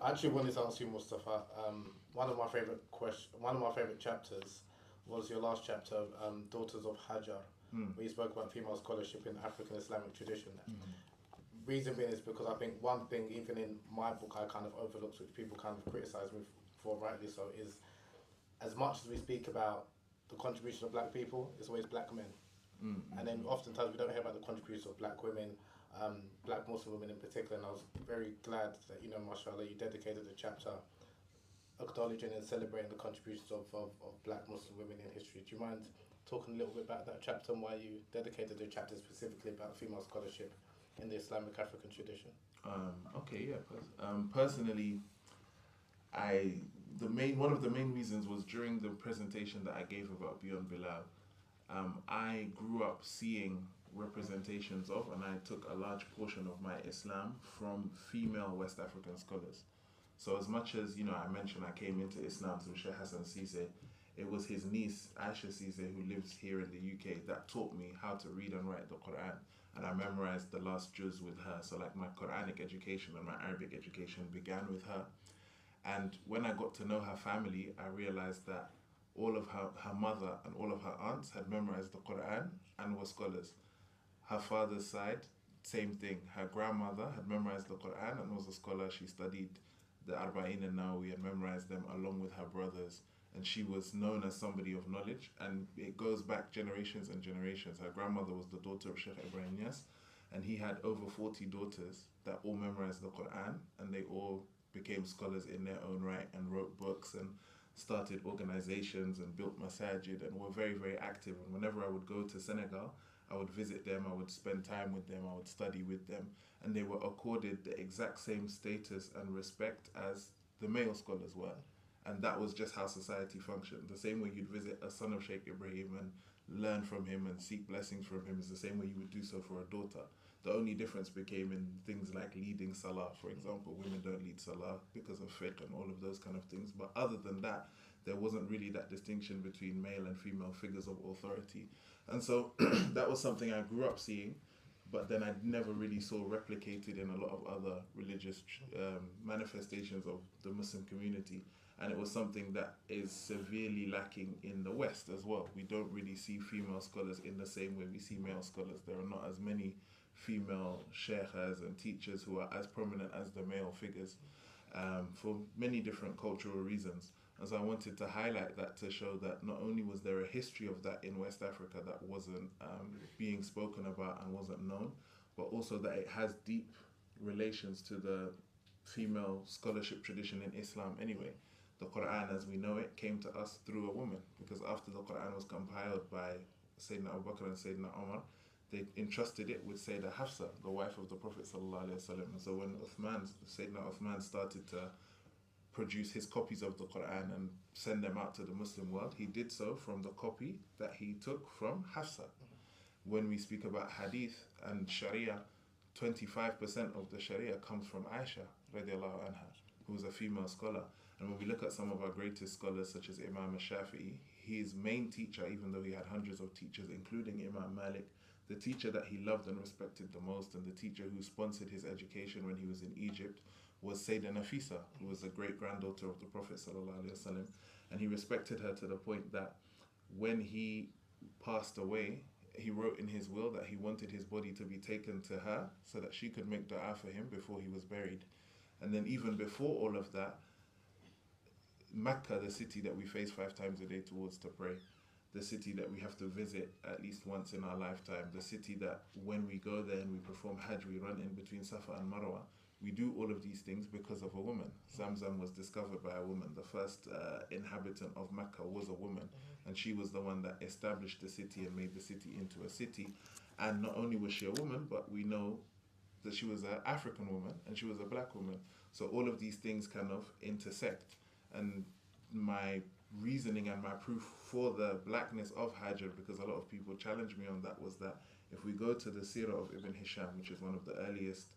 I actually wanted to ask you, Mustafa. One of my favorite chapters was your last chapter, Daughters of Hajar, Mm. where you spoke about female scholarship in African Islamic tradition. Mm. Reason being is because I think one thing, even in my book, I kind of overlooked, which people kind of criticize me for, rightly so, is as much as we speak about the contribution of black people, it's always black men. Mm. And then Mm. oftentimes we don't hear about the contribution of black women, black Muslim women in particular. And I was very glad that, mashallah, you dedicated a chapter acknowledging and celebrating the contributions of black Muslim women in history. Do you mind talking a little bit about that chapter and why you dedicated a chapter specifically about female scholarship in the Islamic African tradition? Okay, yeah. Personally, I the main one of the main reasons was during the presentation that I gave about Beyond Bilal. I grew up seeing representations of, and I took a large portion of my Islam from female West African scholars. So as much as I mentioned I came into Islam through Sheikh Hassan Cisse, it was his niece Aisha Cisse who lives here in the UK that taught me how to read and write the Quran, and I memorized the last juz with her. So like my Quranic education and my Arabic education began with her. And when I got to know her family, I realized that all of her mother and all of her aunts had memorized the Quran and were scholars. Her father's side, same thing. Her grandmother had memorized the Quran and was a scholar. She studied the Arba'in and Nawawi and memorized them along with her brothers. And she was known as somebody of knowledge. And it goes back generations and generations. Her grandmother was the daughter of Sheikh Ibrahim Yas, and he had over 40 daughters that all memorized the Quran, and they all became scholars in their own right and wrote books and started organizations and built masajid and were very, very active. And whenever I would go to Senegal, I would visit them, I would spend time with them, I would study with them, and they were accorded the exact same status and respect as the male scholars were. And that was just how society functioned. The same way you'd visit a son of Sheikh Ibrahim and learn from him and seek blessings from him is the same way you would do so for a daughter. The only difference became in things like leading salah, for example. Women don't lead salah because of fiqh and all of those kind of things. But other than that, there wasn't really that distinction between male and female figures of authority. And so that was something I grew up seeing, but then I never really saw replicated in a lot of other religious manifestations of the Muslim community. And it was something that is severely lacking in the West as well. We don't really see female scholars in the same way we see male scholars. There are not as many female sheikhs and teachers who are as prominent as the male figures, for many different cultural reasons. And so I wanted to highlight that to show that not only was there a history of that in West Africa that wasn't being spoken about and wasn't known, but also that it has deep relations to the female scholarship tradition in Islam anyway. The Quran as we know it came to us through a woman, because after the Quran was compiled by Sayyidina Abu Bakr and Sayyidina Umar, they entrusted it with Sayyidah Hafsa, the wife of the Prophet sallallahu alaihi wasallam. And so when Sayyidina Uthman started to produce his copies of the Quran and send them out to the Muslim world, he did so from the copy that he took from Hafsa. When we speak about Hadith and Sharia, 25% of the Sharia comes from Aisha radiallahu anha, who was a female scholar. And when we look at some of our greatest scholars, such as Imam al-Shafi'i, his main teacher, even though he had hundreds of teachers, including Imam Malik, the teacher that he loved and respected the most, and the teacher who sponsored his education when he was in Egypt, was Sayyidah Nafisa, who was the great-granddaughter of the Prophet ﷺ. And he respected her to the point that when he passed away, he wrote in his will that he wanted his body to be taken to her so that she could make dua for him before he was buried. And then even before all of that, Mecca, the city that we face 5 times a day towards to pray, the city that we have to visit at least once in our lifetime, the city that when we go there and we perform Hajj, we run in between Safa and Marwa. We do all of these things because of a woman. Zamzam was discovered by a woman. The first inhabitant of Mecca was a woman, and she was the one that established the city and made the city into a city. And not only was she a woman, but we know that she was an African woman and she was a black woman. So all of these things kind of intersect. And my reasoning and my proof for the blackness of Hajar, because a lot of people challenged me on that, was that if we go to the Sirah of Ibn Hisham, which is one of the earliest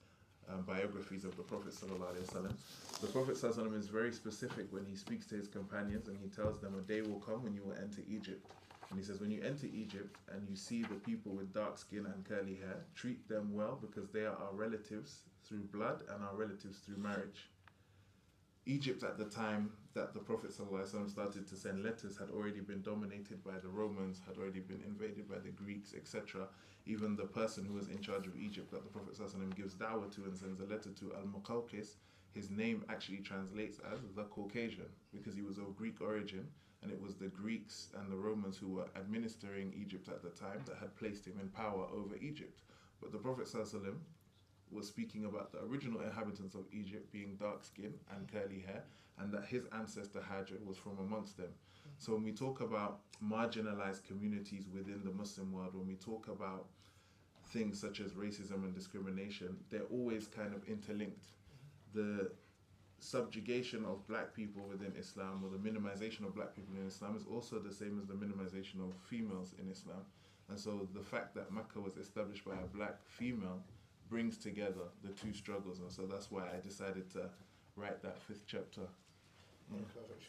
biographies of the Prophet ﷺ, the Prophet ﷺ is very specific when he speaks to his companions, and he tells them a day will come when you will enter Egypt. And he says, when you enter Egypt and you see the people with dark skin and curly hair, treat them well because they are our relatives through blood and our relatives through marriage. Egypt at the time that the Prophet ﷺ started to send letters had already been dominated by the Romans, had already been invaded by the Greeks, etc. Even the person who was in charge of Egypt that the Prophet ﷺ gives dawah to and sends a letter to, Al-Muqawqis, his name actually translates as the Caucasian because he was of Greek origin, and it was the Greeks and the Romans who were administering Egypt at the time that had placed him in power over Egypt. But the Prophet ﷺ was speaking about the original inhabitants of Egypt being dark skin and curly hair, and that his ancestor Hajar was from amongst them. So when we talk about marginalized communities within the Muslim world, when we talk about things such as racism and discrimination, they're always kind of interlinked. The subjugation of black people within Islam, or the minimization of black people in Islam, is also the same as the minimization of females in Islam. And so the fact that Mecca was established by a black female brings together the two struggles, and so that's why I decided to write that 5th chapter. Perfect.